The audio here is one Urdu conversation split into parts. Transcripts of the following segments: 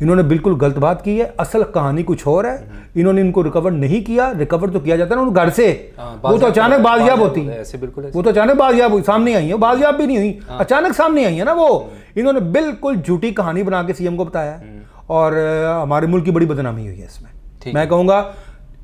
انہوں نے بالکل غلط بات کی ہے, اصل کہانی کچھ اور ہے. انہوں نے ان کو ریکور نہیں کیا, ریکور تو کیا جاتا ہے نا ان گھر سے, وہ تو اچانک بازیاب ہوتی ہیں, وہ تو اچانک بازیاب ہوئی, سامنے آئی ہیں, بازیاب بھی نہیں ہوئی, اچانک سامنے آئی ہیں نا وہ. انہوں نے بالکل جھوٹی کہانی بنا کے سی ایم کو بتایا ہے, اور ہمارے ملک کی بڑی بدنامی ہوئی ہے اس میں. میں کہوں گا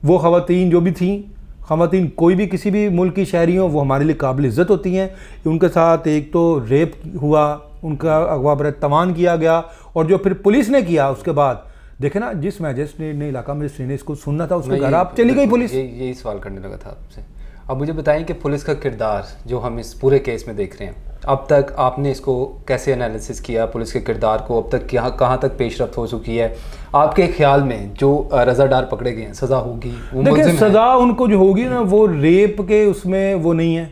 وہ خواتین جو بھی تھیں, خواتین کوئی بھی کسی بھی ملک کی شہری ہوں, وہ ہمارے لیے قابل عزت ہوتی ہیں. ان کے ساتھ ایک تو ریپ ہوا, ان کا اغوا برائے تاوان کیا گیا, اور جو پھر پولیس نے کیا اس کے بعد دیکھیں نا, جس میجسٹریٹ نے علاقہ مجسٹریٹ نے اس کو سننا تھا, اس کے گھر آپ چلی گئی پولیس. یہی سوال کرنے لگا تھا آپ سے. اب مجھے بتائیں کہ پولیس کا کردار جو ہم اس پورے کیس میں دیکھ رہے ہیں, اب تک آپ نے اس کو کیسے انالیسس کیا, پولیس کے کردار کو اب تک کہاں تک پیش رفت ہو چکی ہے آپ کے خیال میں؟ جو رضا ڈار پکڑے گئے ہیں سزا ہوگی؟ دیکھیں سزا ان کو جو ہوگی نا, وہ ریپ کے اس میں وہ نہیں ہے,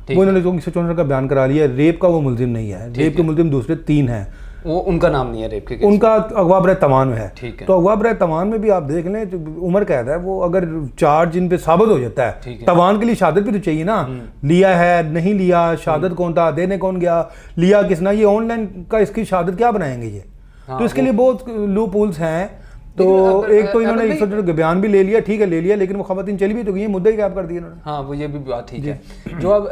وہ انہوں نے 164 کا بیان کرا لیا, ریپ کا وہ ملزم نہیں ہے, ریپ کے ملزم دوسرے 3 ہیں, وہ ان کا نام نہیں ہے ریپ کے, ان کا اغوا برائے تاوان میں ہے. تو اغوا برائے تاوان میں بھی آپ دیکھ لیں عمر قید ہے, وہ اگر چارج ان پہ ثابت ہو جاتا ہے, تاوان کے لیے شہادت بھی تو چاہیے نا, لیا ہے نہیں لیا, شہادت کون تھا, دینے کون گیا, لیا کس نے, یہ آن لائن کا اس کی شہادت کیا بنائیں گے یہ, تو اس کے لیے بہت لوپ ہولز ہیں. تو ایک تو انہوں نے 164 کا بیان بھی لے لیا, ٹھیک ہے لے لیا, لیکن وہ خواتین چلی بھی تو گئی, مدعا ہی غائب کر دیا انہوں نے. ہاں وہ یہ بھی بات ٹھیک ہے. جو اب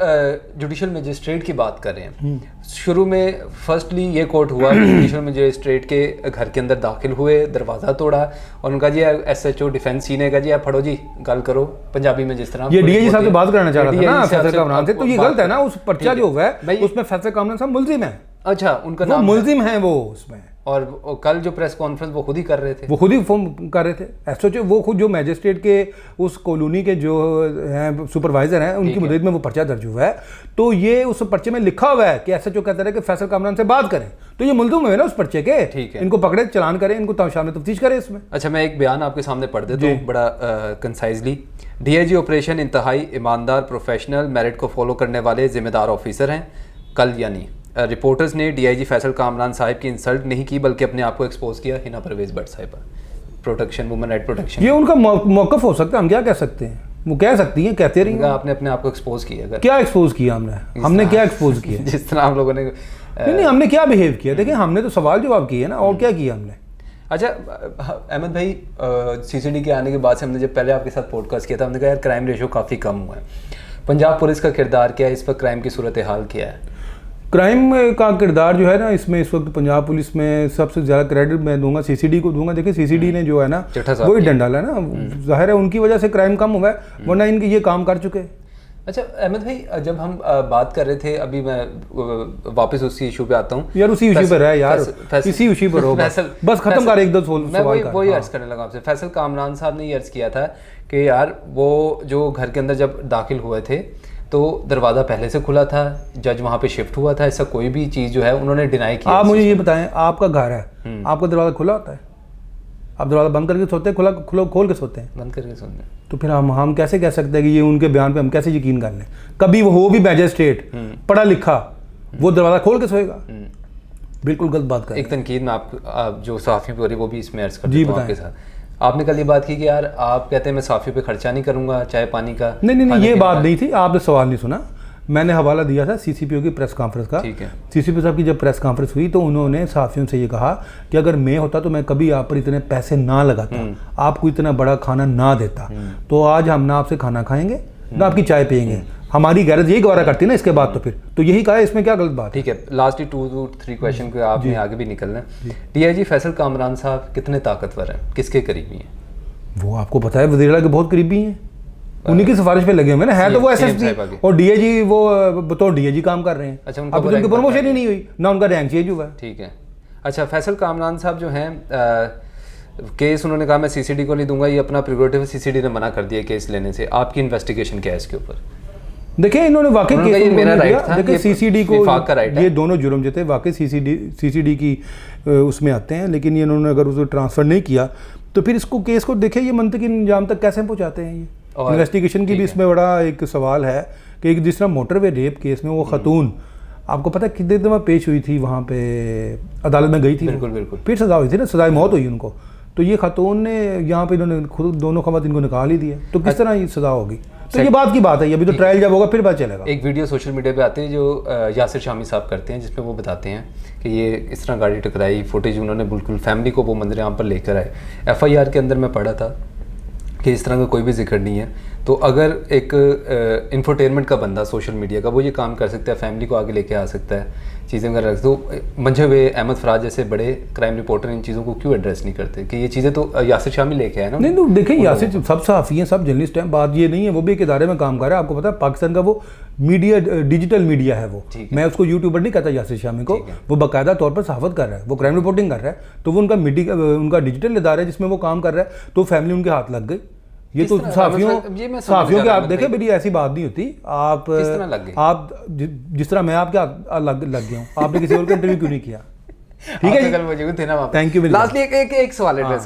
جوڈیشل مجسٹریٹ کی بات کر رہے ہیں, شروع میں فرسٹلی یہ کوٹ ہوا کہ جوڈیشل مجسٹریٹ کے گھر کے اندر داخل ہوئے, دروازہ توڑا, اور ان کا جی ایس ایچ او ڈیفینس سینے کا جی آپ پڑھو جی گل کرو پنجابی میں, جس طرح یہ ڈی اے جی صاحب سے بات کرنا چاہ رہا تھا نا فیصل کامران سے, تو یہ غلط ہے نا. اس پرچہ جو ہوا ہے اس میں فیصل کامران صاحب ملزم ہیں. اچھا ان کا وہ ملزم ہیں وہ اس میں, اور کل جو پریس کانفرنس وہ خود ہی کر رہے تھے, وہ خود ہی فون کر رہے تھے ایس ایچ او, وہ خود جو میجسٹریٹ کے اس کالونی کے جو ہیں سپروائزر ہیں, ان کی مدد میں وہ پرچہ درج ہوا ہے. تو یہ اس پرچے میں لکھا ہوا ہے کہ ایس ایچ او کہتا ہے کہ فیصل کامران سے بات کریں, تو یہ ملزم ہوئے نا اس پرچے کے, ان کو پکڑے, چلان کریں, ان کو شامل تفتیش کریں اس میں. اچھا میں ایک بیان آپ کے سامنے پڑھ دیتا ہوں بڑا کنسائزلی. ڈی آئی جی آپریشن انتہائی ایماندار, پروفیشنل, میرٹ کو فالو کرنے والے ذمہ دار آفیسر ہیں. کل یعنی رپورٹرز نے ڈی آئی جی فیصل کامران صاحب کی انسلٹ نہیں کی, بلکہ اپنے آپ کو ایکسپوز کیا ہنا پرویز بٹ صاحبہ, پروٹیکشن, وومن رائٹ پروٹیکشن. یہ ان کا موقف ہو سکتا ہے, ہم کیا کہہ سکتے ہیں, وہ کہہ سکتی ہیں, کہتے رہی ہیں. آپ نے اپنے آپ کو ایکسپوز کیا, کیا ایکسپوز کیا ہم نے کیا ایکسپوز کیا, جس طرح ہم لوگوں نے نہیں ہم نے کیا بہیو کیا. دیکھیں ہم نے تو سوال جواب کیے نا, اور کیا کیا ہم نے. اچھا احمد بھائی, سی سی ڈی کے آنے کے بعد سے ہم نے جب پہلے آپ کے ساتھ پوڈ کاسٹ کیا تھا, ہم نے کہا یار کرائم ریشو کافی کم ہوا ہے, پنجاب پولیس کا کردار کیا ہے, اس پر کرائم کی صورتحال کیا ہے؟ کرائم کا کردار جو ہے نا اس میں اس وقت پنجاب پولیس میں سب سے زیادہ کریڈٹ میں دوں گا سی سی ڈی کو دوں گا. دیکھیں سی سی ڈی نے جو ہے نا وہی ڈنڈا ہے نا, ظاہر ہے ان کی وجہ سے کرائم کم ہوا ہے, ورنہ ان کے یہ کام کر چکے. اچھا احمد بھائی, جب ہم بات کر رہے تھے, ابھی میں واپس اسی ایشو پہ آتا ہوں یار, اسی ایشو پہ رہے یار, اسی ایشو پر ہو بس ختم کر ایک دو سوال. میں وہی عرض کرنے لگا آپ سے. فیصل کامران صاحب نے یہ عرض کیا تھا کہ یار وہ جو گھر کے اندر جب داخل ہوئے تھے تو دروازہ پہلے سے کھلا تھا, جج وہاں پہ شفٹ ہوا تھا, ایسا کوئی بھی چیز جو ہے انہوں نے ڈینائی کیا. آپ مجھے یہ بتائیں, آپ کا گھر ہے, آپ کا دروازہ کھلا ہوتا ہے, آپ دروازہ بند کر کے سوتے ہیں, کھول کے سوتے ہیں؟ بند کر کے سوتے ہیں. تو پھر ہم کیسے کہہ سکتے ہیں کہ یہ ان کے بیان پہ ہم کیسے یقین کر لیں؟ کبھی وہ ہو بھی میجسٹریٹ پڑھا لکھا, وہ دروازہ کھول کے سوئے گا؟ بالکل غلط بات کر. ایک تنقید میں آپ جو صحافیوں پہ ہو رہی وہ بھی اس میں عرض کرتا ہوں آپ کے ساتھ. آپ نے کل یہ بات کی کہ یار آپ کہتے ہیں میں صحافیوں پہ خرچہ نہیں کروں گا چائے پانی کا. نہیں یہ بات نہیں تھی, آپ نے سوال نہیں سنا. میں نے حوالہ دیا تھا سی سی پی او کی پریس کانفرنس کا. سی سی پی او صاحب کی جب پریس کانفرنس ہوئی تو انہوں نے صحافیوں سے یہ کہا کہ اگر میں ہوتا تو میں کبھی آپ پر اتنے پیسے نہ لگاتا, آپ کو اتنا بڑا کھانا نہ دیتا, تو آج ہم نہ آپ سے کھانا کھائیں گے نہ آپ کی چائے پئیں گے. ہماری غیرت یہی گوارا کرتی ہے نا اس کے بعد, تو پھر تو یہی کہا ہے, اس میں کیا غلط بات. ٹھیک ہے, لاسٹ 2-3 کویشچن کو آپ نے آگے بھی نکلنا ہے. ڈی آئی جی فیصل کامران صاحب کتنے طاقتور ہیں, کس کے قریبی ہیں؟ وہ آپ کو پتہ ہے وزیر اعلیٰ کے بہت قریبی ہیں, انہیں کی سفارش پہ لگے ہوئے نا, ہے تو وہ ایس ایس پی اور ڈی اے جی, وہ بطور ڈی اے جی کام کر رہے ہیں. اچھا, اب ان کی پروموشن ہی نہیں ہوئی, نہ ان کا رینک چینج ہوا ہے. ٹھیک ہے. اچھا فیصل کامران صاحب جو ہیں, کیس انہوں نے کہا میں سی سی ڈی کو نہیں دوں گا, یہ اپنا پریروگیٹو ہے, سی سی ڈی نے منع کر دیا کیس لینے سے. آپ کی انویسٹیگیشن کیا ہے اس کے اوپر؟ دیکھیں انہوں نے واقعی دیکھیں سی سی ڈی کو, یہ دونوں جرم جو تھے واقعی سی سی ڈی کی اس میں آتے ہیں, لیکن یہ انہوں نے اگر اسے ٹرانسفر نہیں کیا تو پھر اس کو کیس کو دیکھیں یہ منطقی انجام تک کیسے پہنچاتے ہیں. یہ انویسٹیگیشن کی بھی اس میں بڑا ایک سوال ہے کہ ایک جس طرح موٹر وے ریپ کیس میں وہ خاتون, آپ کو پتہ ہے کتنے دفعہ پیش ہوئی تھی وہاں پہ, عدالت میں گئی تھی, بالکل پھر سزا ہوئی تھی نا, سزائے موت ہوئی ان کو. تو یہ خاتون نے یہاں پہ انہوں نے خود دونوں خواتین کو نکال ہی دیا, تو کس طرح یہ سزا ہوگی؟ تو یہ بات کی بات ہے, ابھی تو ٹرائل جب ہوگا پھر پتہ چلے گا. ایک ویڈیو سوشل میڈیا پہ آتے ہیں جو یاسر شامی صاحب کرتے ہیں, جس میں وہ بتاتے ہیں کہ یہ اس طرح گاڑی ٹکرائی, فوٹیج انہوں نے بالکل فیملی کو وہ منظر عام پر لے کر آئے. FIR کے اندر میں پڑھا تھا کہ اس طرح کا کوئی بھی ذکر نہیں ہے. تو اگر ایک انفرٹینمنٹ کا بندہ سوشل میڈیا کا وہ یہ کام کر سکتا ہے, فیملی کو آگے لے کے آ سکتا ہے, چیزیں وغیرہ رکھ, تو منجھے ہوئے احمد فراز جیسے بڑے کرائم رپورٹر ان چیزوں کو کیوں ایڈریس نہیں کرتے کہ یہ چیزیں تو یاسر شامی لے کے آئے نا. نہیں تو دیکھیں یاسر سب صحافی ہیں, سب جرنلسٹ ہیں, بات یہ نہیں ہے, وہ بھی ایک ادارے میں کام کر رہا ہے. آپ کو پتا ہے پاکستان کا وہ میڈیا ڈیجیٹل میڈیا ہے, وہ میں اس کو یوٹیوبر نہیں کہتا یاسر شامی کو, وہ باقاعدہ طور پر صحافت کر رہا ہے, وہ کرائم رپورٹنگ کر رہا ہے, تو وہ ان کا ڈیجیٹل ادارہ ہے جس میں وہ کام کر رہا ہے, تو فیملی ان کے ہاتھ لگ گئی. یہ تو صحافیوں کے آپ دیکھیں میری ایسی بات نہیں ہوتی. آپ جس طرح میں آپ کے لگ گیا ہوں, آپ نے کسی اور کا انٹرویو کیوں نہیں کیا؟ ٹھیک ہے جی, تھینک یو. لاسٹلی ایک سوال ایڈریس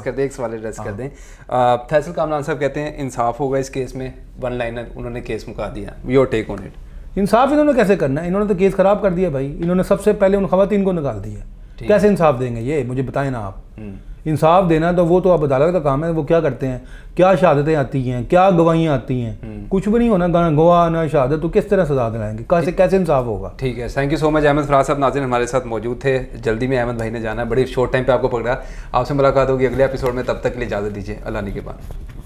کر دیں. فیصل کامران صاحب کہتے ہیں انصاف ہوگا اس کیس میں, ون لائنر, انہوں نے کیس مکا دیا, یور ٹیک آن اٹ. انصاف انہوں نے کیسے کرنا ہے؟ انہوں نے تو کیس خراب کر دیا بھائی. انہوں نے سب سے پہلے ان خواتین کو نکال دیا. کیسے انصاف دیں گے یہ مجھے بتائیں نا آپ. انصاف دینا تو وہ تو اب عدالت کا کام ہے. وہ کیا کرتے ہیں, کیا شہادتیں آتی ہیں, کیا گواہیاں آتی ہیں, کچھ بھی نہیں ہونا, گواہ نہ شہادت, تو کس طرح سزا دلائیں گے, کیسے انصاف ہوگا؟ ٹھیک ہے, تھینک یو سو مچ احمد فراز صاحب. ناظرین ہمارے ساتھ موجود تھے, جلدی میں احمد بھائی نے جانا ہے, بڑی شارٹ ٹائم پہ آپ کو پکڑا. آپ سے ملاقات ہوگی اگلے ایپیسوڈ میں, تب تک کے لیے اجازت دیجیے, اللہ نے کے بعد.